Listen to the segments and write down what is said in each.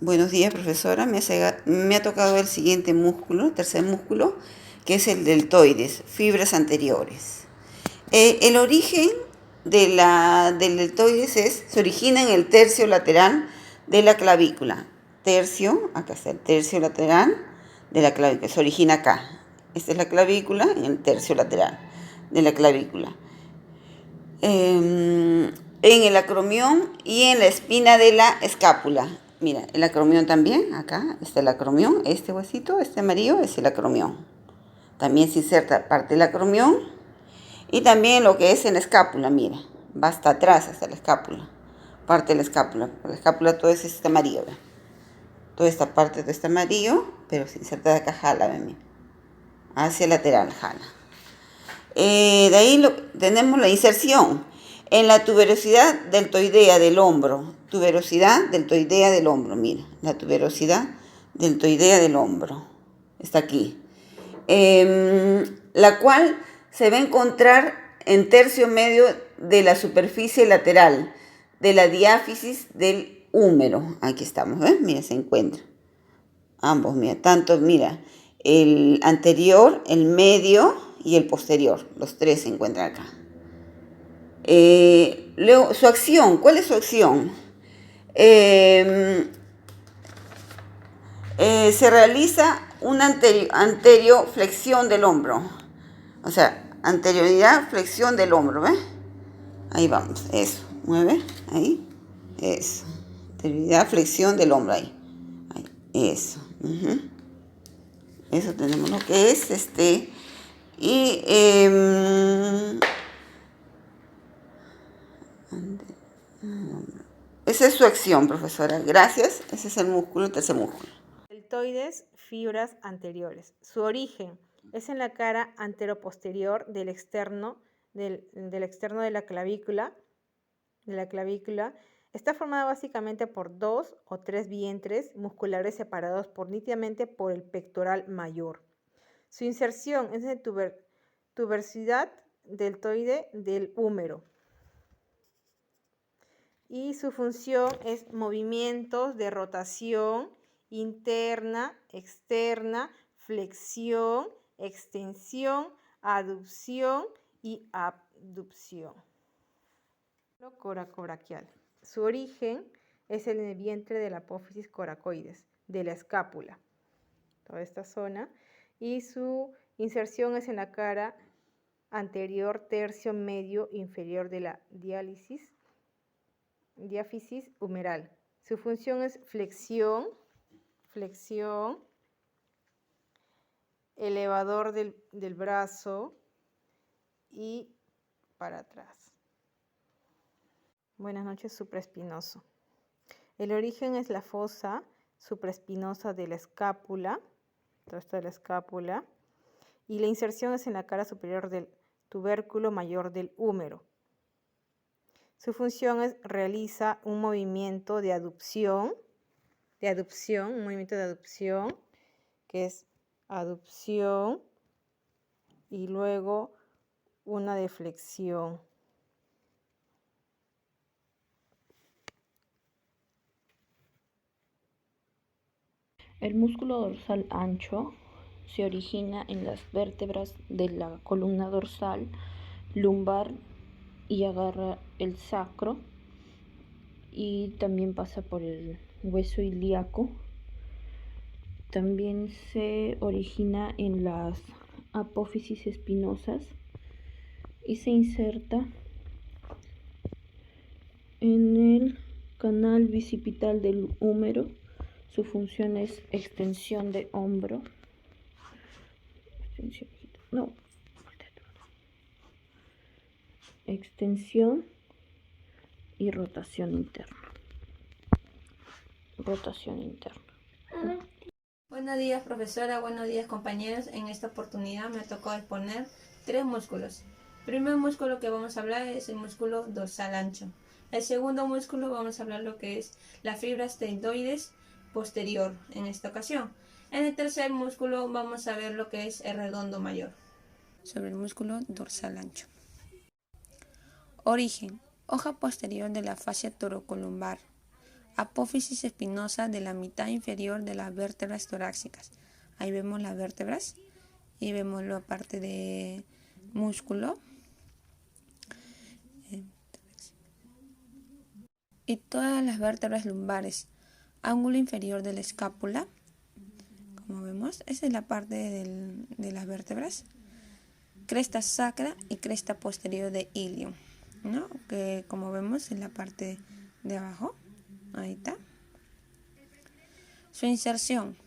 Buenos días, profesora. Me ha tocado el siguiente músculo, el tercer músculo, que es el deltoides, fibras anteriores. El origen del deltoides se origina en el tercio lateral de la clavícula. Acá está el tercio lateral de la clavícula, se origina acá. Esta es la clavícula, en el tercio lateral de la clavícula. En el acromión y en la espina de la escápula. Mira, el acromión también, acá está el acromión, este huesito, este amarillo es el acromión. También se inserta parte del acromión y también lo que es en la escápula, mira, va hasta atrás, hasta la escápula, parte de la escápula. La escápula todo es este amarillo, ¿ve? Toda esta parte de este amarillo, pero se inserta de acá, jala, ¿ve? Mira, hacia el lateral, jala. De ahí tenemos la inserción en la tuberosidad deltoidea del hombro. Tuberosidad deltoidea del hombro, mira, la tuberosidad deltoidea del hombro. Está aquí. La cual se va a encontrar en tercio medio de la superficie lateral de la diáfisis del húmero. Aquí estamos, ¿ves? Mira, se encuentra. Ambos, mira, tanto, mira, el anterior, el medio y el posterior. Los tres se encuentran acá. Luego, su acción, ¿cuál es su acción? Se realiza una anterioflexión del hombro. O sea, anterioridad, flexión del hombro, ¿ves? Ahí vamos, eso, mueve, ahí, eso. Anterioridad, flexión del hombro, ahí eso. Eso tenemos lo que es y esa es su acción, profesora. Gracias. Ese es el músculo, el tercer músculo. Deltoides, fibras anteriores. Su origen es en la cara anteroposterior del externo de la clavícula. Está formada básicamente por 2 o 3 vientres musculares separados nítidamente por el pectoral mayor. Su inserción es en tuberosidad deltoide del húmero. Y su función es movimientos de rotación interna, externa, flexión, extensión, aducción y abducción. Coracobraquial. Su origen es en el vientre de la apófisis coracoides, de la escápula, toda esta zona, y su inserción es en la cara anterior, tercio medio inferior de la diáfisis humeral. Su función es flexión, elevador del brazo y para atrás. Buenas noches, supraespinoso. El origen es la fosa supraespinosa de la escápula, toda esta de la escápula, y la inserción es en la cara superior del tubérculo mayor del húmero. Su función es realiza un movimiento de adupción, un movimiento de adupción, que es adupción y luego una deflexión. El músculo dorsal ancho se origina en las vértebras de la columna dorsal, lumbar y agarra el sacro y también pasa por el hueso ilíaco. También se origina en las apófisis espinosas y se inserta en el canal bicipital del húmero. Su función es extensión de hombro. Extensión y rotación interna. Buenos días, profesora. Buenos días, compañeros. En esta oportunidad me tocó exponer 3 músculos. El primer músculo que vamos a hablar es el músculo dorsal ancho. El segundo músculo vamos a hablar lo que es las fibras deltoides posterior en esta ocasión. En el tercer músculo vamos a ver lo que es el redondo mayor. Sobre el músculo dorsal ancho. Origen: hoja posterior de la fascia torocolumbar. apófisis espinosa de la mitad inferior de las vértebras torácicas. Ahí vemos las vértebras y vemos la parte de músculo. Y todas las vértebras lumbares. Ángulo inferior de la escápula. Como vemos, esa es la parte de las vértebras. Cresta sacra y cresta posterior de ilium, ¿no? Que como vemos en la parte de abajo. Ahí está. Su inserción.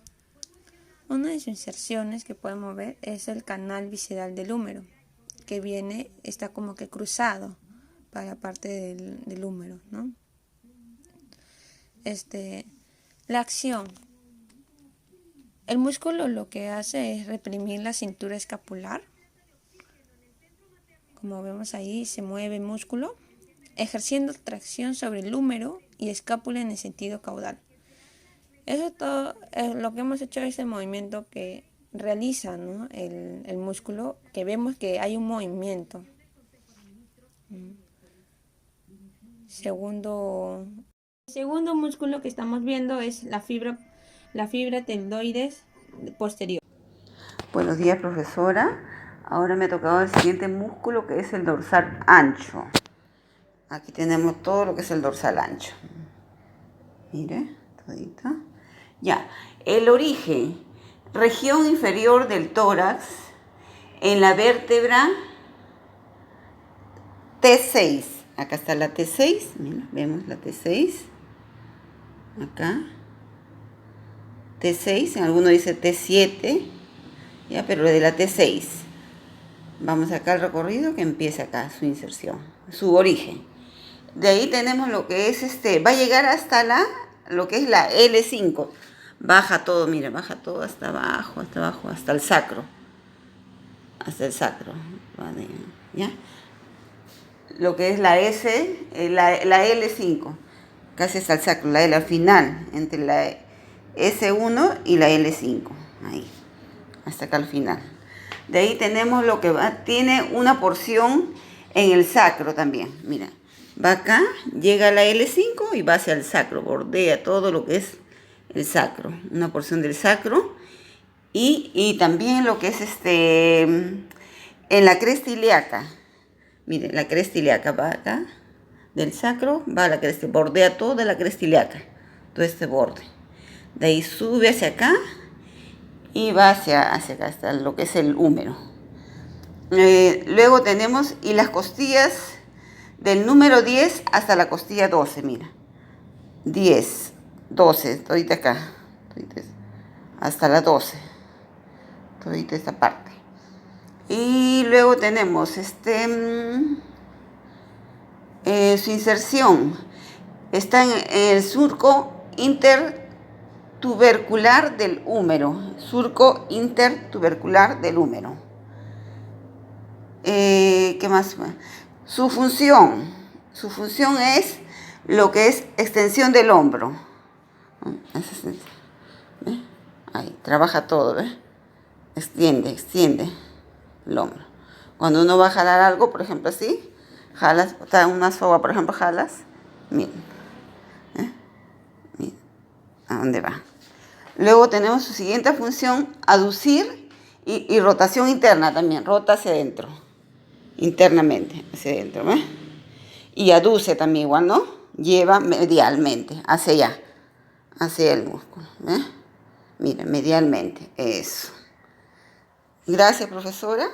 Una de sus inserciones que podemos ver es el canal visceral del húmero, que está como que cruzado para la parte del húmero, ¿no? La acción. El músculo lo que hace es reprimir la cintura escapular. Como vemos ahí, se mueve el músculo, ejerciendo tracción sobre el húmero y escápula en el sentido caudal. Eso es todo, lo que hemos hecho es el movimiento que realiza, ¿no? el músculo, que vemos que hay un movimiento. El segundo músculo que estamos viendo es la fibra deltoides posterior. Buenos días, profesora. Ahora me ha tocado el siguiente músculo, que es el dorsal ancho. Aquí tenemos todo lo que es el dorsal ancho. Mire, todito. Ya, el origen, región inferior del tórax, en la vértebra T6. Acá está la T6, mira, vemos la T6. Acá. T6, alguno dice T7, ya, pero de la T6. Vamos acá al recorrido que empieza acá su inserción, su origen. De ahí tenemos lo que es va a llegar hasta lo que es la L5. Baja todo, mira, baja todo hasta abajo, hasta el sacro. Hasta el sacro, ¿vale? ¿Ya? Lo que es la S, la L5, casi hasta el sacro, la L al final, entre la S1 y la L5, ahí, hasta acá al final. De ahí tenemos lo que tiene una porción en el sacro también, mira. Va acá, llega a la L5 y va hacia el sacro, bordea todo lo que es el sacro, una porción del sacro. Y también lo que es en la cresta ilíaca. Miren, la cresta ilíaca va acá, del sacro, va a la cresta, bordea toda la cresta ilíaca, todo este borde. De ahí sube hacia acá y va hacia acá, hasta lo que es el húmero. Luego tenemos, y las costillas del número 10 hasta la costilla 12, mira. 10, 12, todita acá, hasta la 12, todita esta parte. Y luego tenemos su inserción. Está en el surco intertubercular del húmero. Surco intertubercular del húmero. ¿Qué más? Su función es lo que es extensión del hombro. ¿Ve? Ahí, trabaja todo, ¿ves? Extiende el hombro. Cuando uno va a jalar algo, por ejemplo así, jalas, está una soga, por ejemplo, jalas, miren, miren, ¿a dónde va? Luego tenemos su siguiente función, aducir y rotación interna también, rota hacia adentro, internamente, hacia adentro, ¿ves? Y aduce también igual, ¿no? Lleva medialmente, hacia allá, hacia el músculo, ¿ves? Miren, medialmente, eso. Gracias, profesora.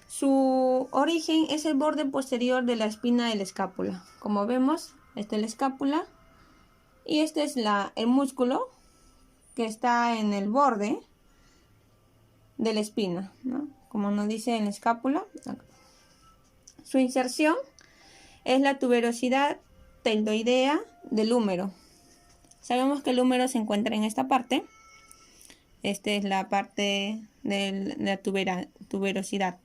Su origen es el borde posterior de la espina de la escápula. Como vemos, esta es la escápula y este es el músculo que está en el borde de la espina, ¿no? Como nos dice en la escápula. Su inserción es la tuberosidad deltoidea del húmero. Sabemos que el húmero se encuentra en esta parte. Esta es la parte de la tuberosidad.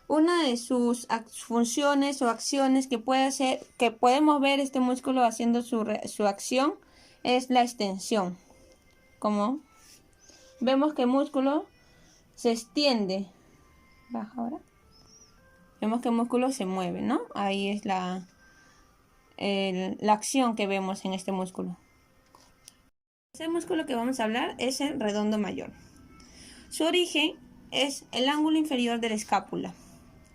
Una de sus funciones o acciones que puede hacer, que podemos ver este músculo haciendo su acción, es la extensión. Como vemos que el músculo se extiende. Baja ahora. Vemos que el músculo se mueve, ¿no? Ahí es la acción que vemos en este músculo. El músculo que vamos a hablar es el redondo mayor. Su origen es el ángulo inferior de la escápula.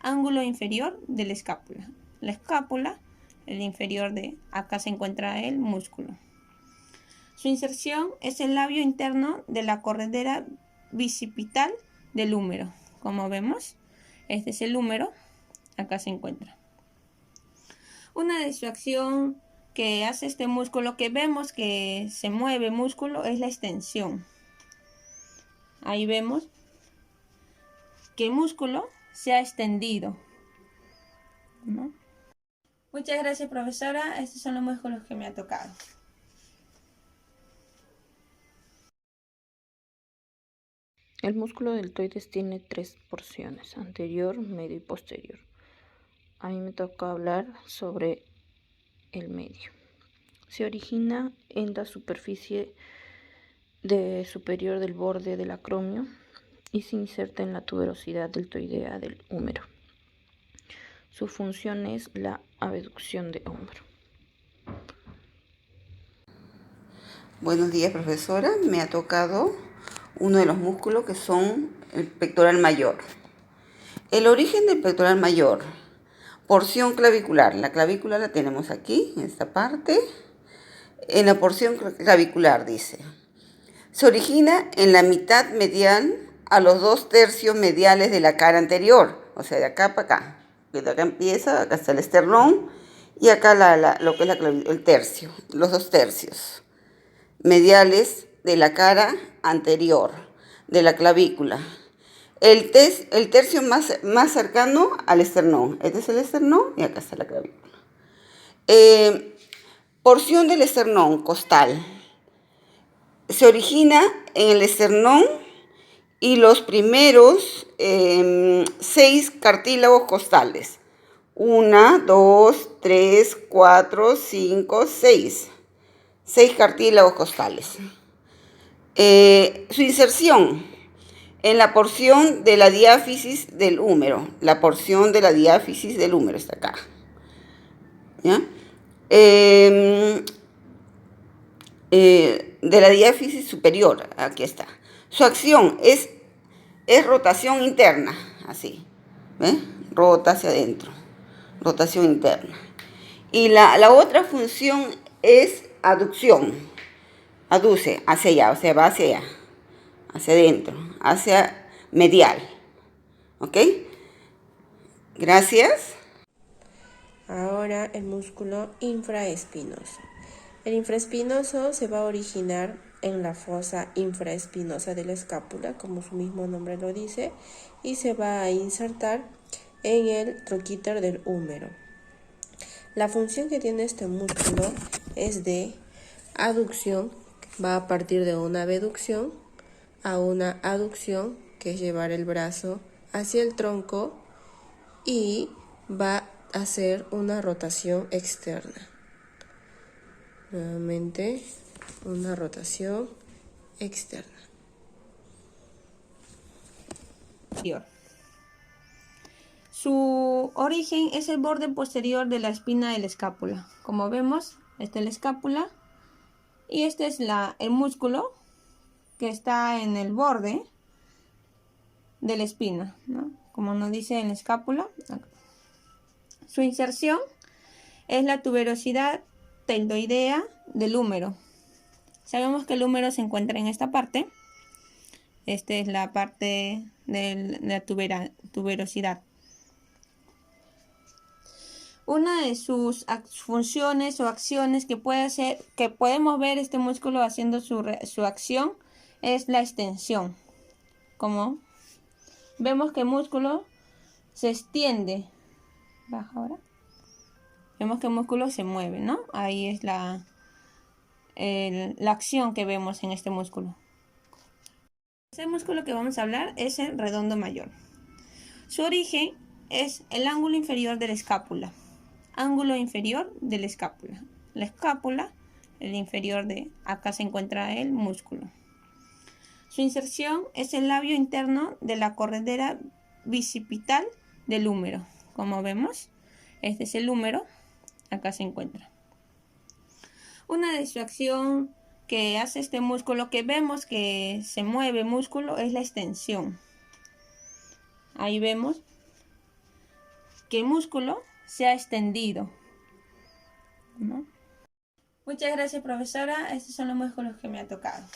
Ángulo inferior de la escápula. La escápula, el inferior de acá se encuentra el músculo. Su inserción es el labio interno de la corredera bicipital del húmero. Como vemos, este es el húmero, acá se encuentra. Una de su acción que hace este músculo, que vemos que se mueve músculo, es la extensión. Ahí vemos que el músculo se ha extendido, ¿no? Muchas gracias, profesora. Estos son los músculos que me ha tocado. El músculo deltoides tiene 3 porciones, anterior, medio y posterior. A mí me tocó hablar sobre el medio. Se origina en la superficie superior del borde del acromio y se inserta en la tuberosidad deltoidea del húmero. Su función es la abducción de hombro. Buenos días, profesora. Me ha tocado uno de los músculos que son el pectoral mayor. El origen del pectoral mayor, porción clavicular. La clavícula la tenemos aquí, en esta parte. En la porción clavicular, dice. Se origina en la mitad medial a los 2/3 mediales de la cara anterior. O sea, de acá para acá. De acá empieza, acá está el esternón. Y acá lo que es el tercio, los 2/3 mediales de la cara anterior, de la clavícula. El tercio más cercano al esternón. Este es el esternón y acá está la clavícula. Porción del esternón costal. Se origina en el esternón y los primeros 6 cartílagos costales. 1, 2, 3, 4, 5, 6. 6 cartílagos costales. Su inserción en la porción de la diáfisis del húmero. La porción de la diáfisis del húmero está acá. ¿Ya? De la diáfisis superior, aquí está. Su acción es rotación interna, así. ¿Ve? Rota hacia adentro. Rotación interna. Y la otra función es aducción. Aduce hacia allá, o sea, va hacia allá, hacia adentro, hacia medial. ¿Ok? Gracias. Ahora el músculo infraespinoso. El infraespinoso se va a originar en la fosa infraespinosa de la escápula, como su mismo nombre lo dice, y se va a insertar en el troquíter del húmero. La función que tiene este músculo es de aducción, va a partir de una abducción a una aducción, que es llevar el brazo hacia el tronco, y va a hacer una rotación externa. Nuevamente, una rotación externa. Su origen es el borde posterior de la espina de la escápula. Como vemos, esta es la escápula y este es el músculo que está en el borde de la espina, ¿no? Como nos dice en la escápula. Su inserción es la tuberosidad deltoidea del húmero. Sabemos que el húmero se encuentra en esta parte. Esta es la parte de la tuberosidad. Una de sus funciones o acciones que puede hacer, que podemos ver este músculo haciendo su acción, es la extensión. Como vemos que el músculo se extiende. Baja ahora. Vemos que el músculo se mueve, ¿no? Ahí es la acción que vemos en este músculo. El músculo que vamos a hablar es el redondo mayor. Su origen es el ángulo inferior de la escápula. Ángulo inferior de la escápula. La escápula, el inferior de acá se encuentra el músculo. Su inserción es el labio interno de la corredera bicipital del húmero. como vemos. Este es el húmero, acá se encuentra. Una distracción que hace este músculo, que vemos que se mueve el músculo, es la extensión. Ahí vemos que el músculo se ha extendido, ¿no? Muchas gracias, profesora. Estos son los músculos que me ha tocado.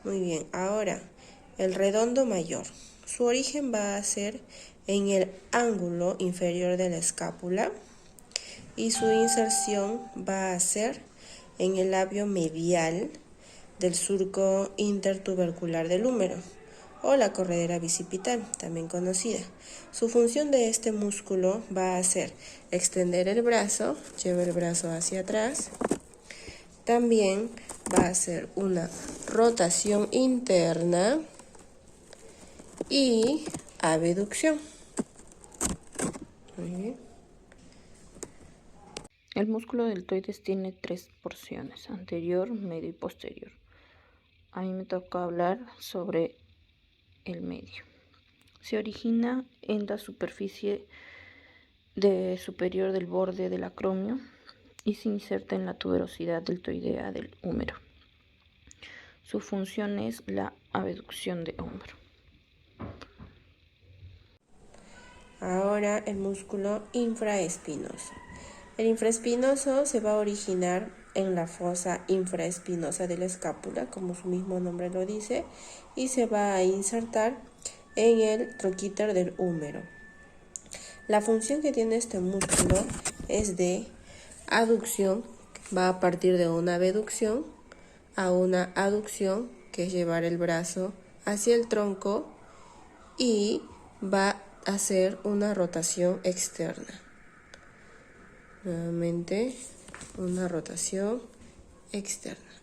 Muy bien, ahora el redondo mayor. Su origen va a ser en el ángulo inferior de la escápula y su inserción va a ser en el labio medial del surco intertubercular del húmero o la corredera bicipital, también conocida. Su función de este músculo va a ser extender el brazo, lleva el brazo hacia atrás. También va a ser una rotación interna y abducción. Muy bien. El músculo deltoides tiene 3 porciones, anterior, medio y posterior. A mí me toca hablar sobre el medio. Se origina en la superficie superior del borde del acromio y se inserta en la tuberosidad deltoidea del húmero. Su función es la abducción de hombro. Ahora el músculo infraespinoso. El infraespinoso se va a originar en la fosa infraespinosa de la escápula, como su mismo nombre lo dice, y se va a insertar en el troquíter del húmero. La función que tiene este músculo es de aducción, va a partir de una abducción a una aducción, que es llevar el brazo hacia el tronco, y va a hacer una rotación externa. Nuevamente, una rotación externa.